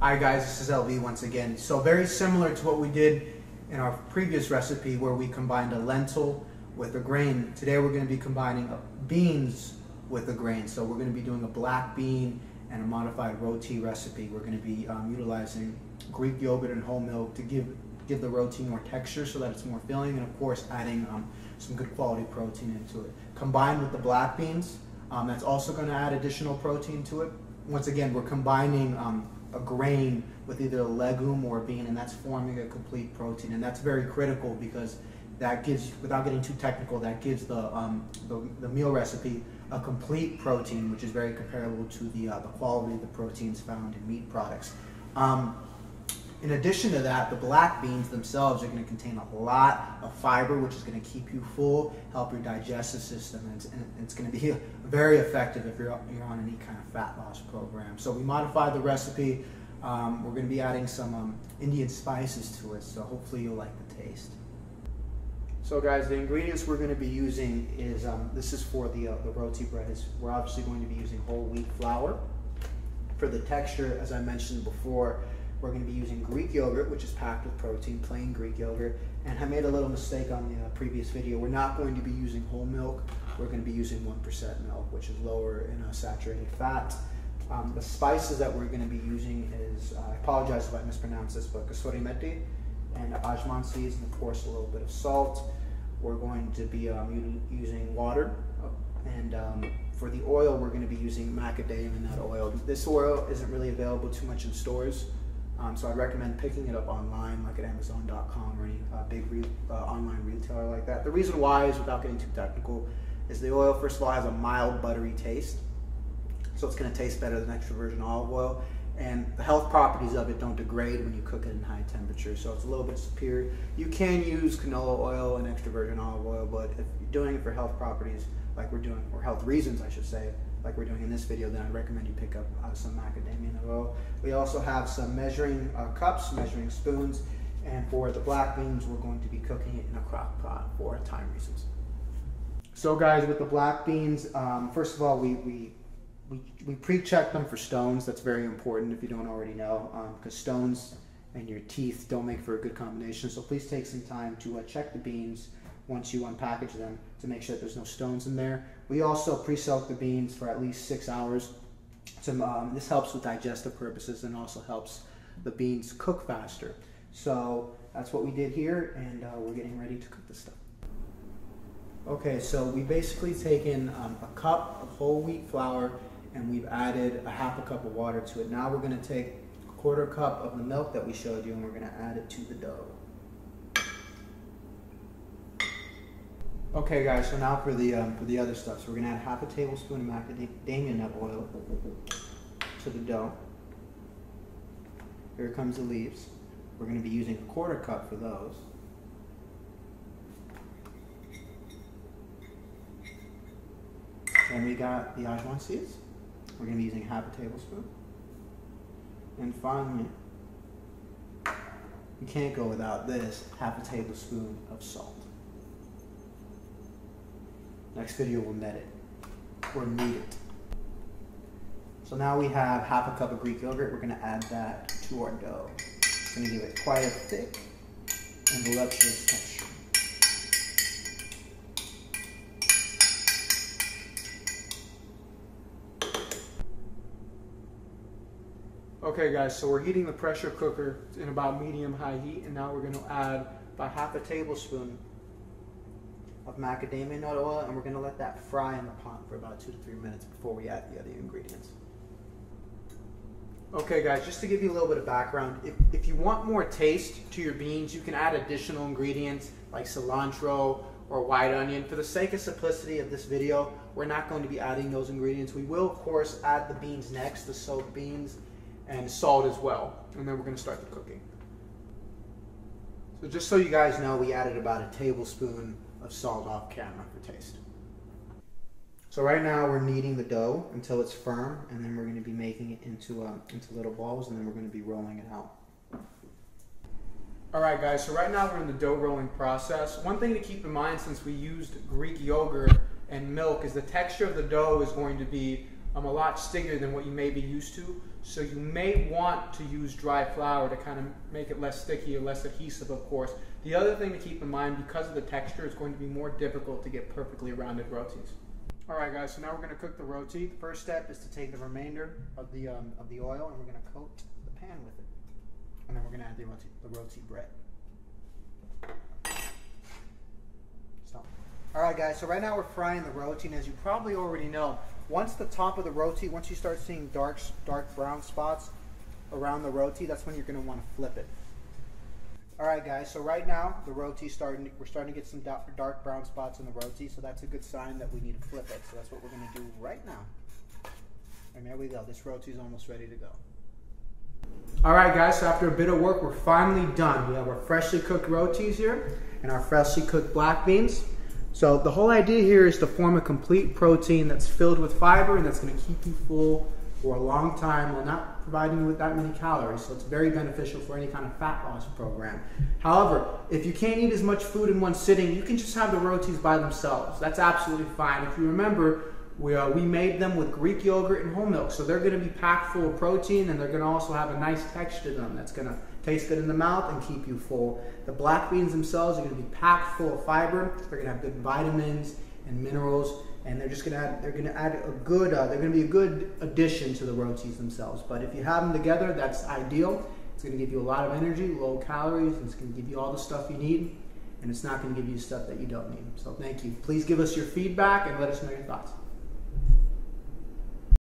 Hi guys, this is LV once again. So very similar to what we did in our previous recipe where we combined a lentil with a grain. Today we're going to be combining beans with a grain. So we're going to be doing a black bean and a modified roti recipe. We're going to be utilizing Greek yogurt and whole milk to give the roti more texture so that it's more filling, and of course adding some good quality protein into it. Combined with the black beans, that's also going to add additional protein to it. Once again, we're combining a grain with either a legume or a bean, and that's forming a complete protein, and that's very critical because that gives, without getting too technical, that gives the meal recipe a complete protein, which is very comparable to the quality of the proteins found in meat products. In addition to that, the black beans themselves are going to contain a lot of fiber, which is going to keep you full, help your digestive system, and it's going to be very effective if you're on any kind of fat loss program. So we modified the recipe. We're going to be adding some Indian spices to it, so hopefully you'll like the taste. So guys, the ingredients we're going to be using is, this is for the roti bread. We're obviously going to be using whole wheat flour. For the texture, as I mentioned before, we're going to be using Greek yogurt, which is packed with protein, plain Greek yogurt. And I made a little mistake on the previous video. We're not going to be using whole milk. We're going to be using 1% milk, which is lower in saturated fat. The spices that we're going to be using is, I apologize if I mispronounce this, but kasuri methi and ajman seeds, and of course a little bit of salt. We're going to be using water, and for the oil, we're going to be using macadamia nut oil. This oil isn't really available too much in stores. So I'd recommend picking it up online, like at Amazon.com or any big online retailer like that. The reason why is, without getting too technical, is the oil, first of all, has a mild buttery taste. So it's going to taste better than extra virgin olive oil. And the health properties of it don't degrade when you cook it in high temperature. So it's a little bit superior. You can use canola oil and extra virgin olive oil, but if you're doing it for health properties, like we're doing, or health reasons, I should say, like we're doing in this video, then I'd recommend you pick up some macadamia nut oil. We also have some measuring cups, measuring spoons, and for the black beans, we're going to be cooking it in a crock pot for time reasons. So guys, with the black beans, first of all, we pre-check them for stones. That's very important if you don't already know, because stones and your teeth don't make for a good combination. So please take some time to check the beans once you unpackage them to make sure that there's no stones in there. We also pre-soak the beans for at least 6 hours. So this helps with digestive purposes and also helps the beans cook faster. So that's what we did here, and we're getting ready to cook this stuff. Okay, so we basically taken a cup of whole wheat flour and we've added a half a cup of water to it. Now we're going to take a 1/4 cup of the milk that we showed you and we're going to add it to the dough. Okay guys, so now for the other stuff. So we're going to add half a tablespoon of macadamia nut oil to the dough. Here comes the leaves. We're going to be using a 1/4 cup for those. And we got the ajman seeds. We're going to be using half a tablespoon. And finally, you can't go without this, half a tablespoon of salt. Next video will net it, or knead it. So now we have half a cup of Greek yogurt. We're going to add that to our dough. It's going to give it quite a thick and voluptuous texture. Okay guys, so we're heating the pressure cooker in about medium-high heat, and now we're going to add about half a tablespoon of macadamia nut oil, and we're going to let that fry in the pot for about 2 to 3 minutes before we add the other ingredients. Okay guys, just to give you a little bit of background, if you want more taste to your beans, you can add additional ingredients like cilantro or white onion. For the sake of simplicity of this video, we're not going to be adding those ingredients. We will of course add the beans next, the soaked beans, and salt as well, and then we're going to start the cooking. So just so you guys know, we added about a tablespoon of salt off camera for taste. So right now we're kneading the dough until it's firm, and then we're going to be making it into little balls, and then we're going to be rolling it out. Alright guys, so right now we're in the dough rolling process. One thing to keep in mind, since we used Greek yogurt and milk, is the texture of the dough is going to be a lot stickier than what you may be used to. So you may want to use dry flour to kind of make it less sticky or less adhesive, of course. The other thing to keep in mind, because of the texture, it's going to be more difficult to get perfectly rounded rotis. All right, guys, so now we're going to cook the roti. The first step is to take the remainder of the oil, and we're going to coat the pan with it. And then we're going to add the roti bread. All right, guys, so right now we're frying the roti, and as you probably already know, once the top of the roti, once you start seeing dark brown spots around the roti, that's when you're going to want to flip it. All right, guys, so right now the roti's we're starting to get some dark brown spots in the roti, so that's a good sign that we need to flip it. So that's what we're going to do right now. And there we go. This roti's almost ready to go. All right, guys, so after a bit of work, we're finally done. We have our freshly cooked rotis here and our freshly cooked black beans. So the whole idea here is to form a complete protein that's filled with fiber and that's going to keep you full for a long time while not providing you with that many calories. So it's very beneficial for any kind of fat loss program. However, if you can't eat as much food in one sitting, you can just have the rotis by themselves. That's absolutely fine. If you remember, we made them with Greek yogurt and whole milk. So they're going to be packed full of protein, and they're going to also have a nice texture to them that's going to taste good in the mouth and keep you full. The black beans themselves are going to be packed full of fiber. They're going to have good vitamins and minerals, and they're going to be a good addition to the rotis themselves. But if you have them together, that's ideal. It's going to give you a lot of energy, low calories, and it's going to give you all the stuff you need, and it's not going to give you stuff that you don't need. So thank you. Please give us your feedback and let us know your thoughts.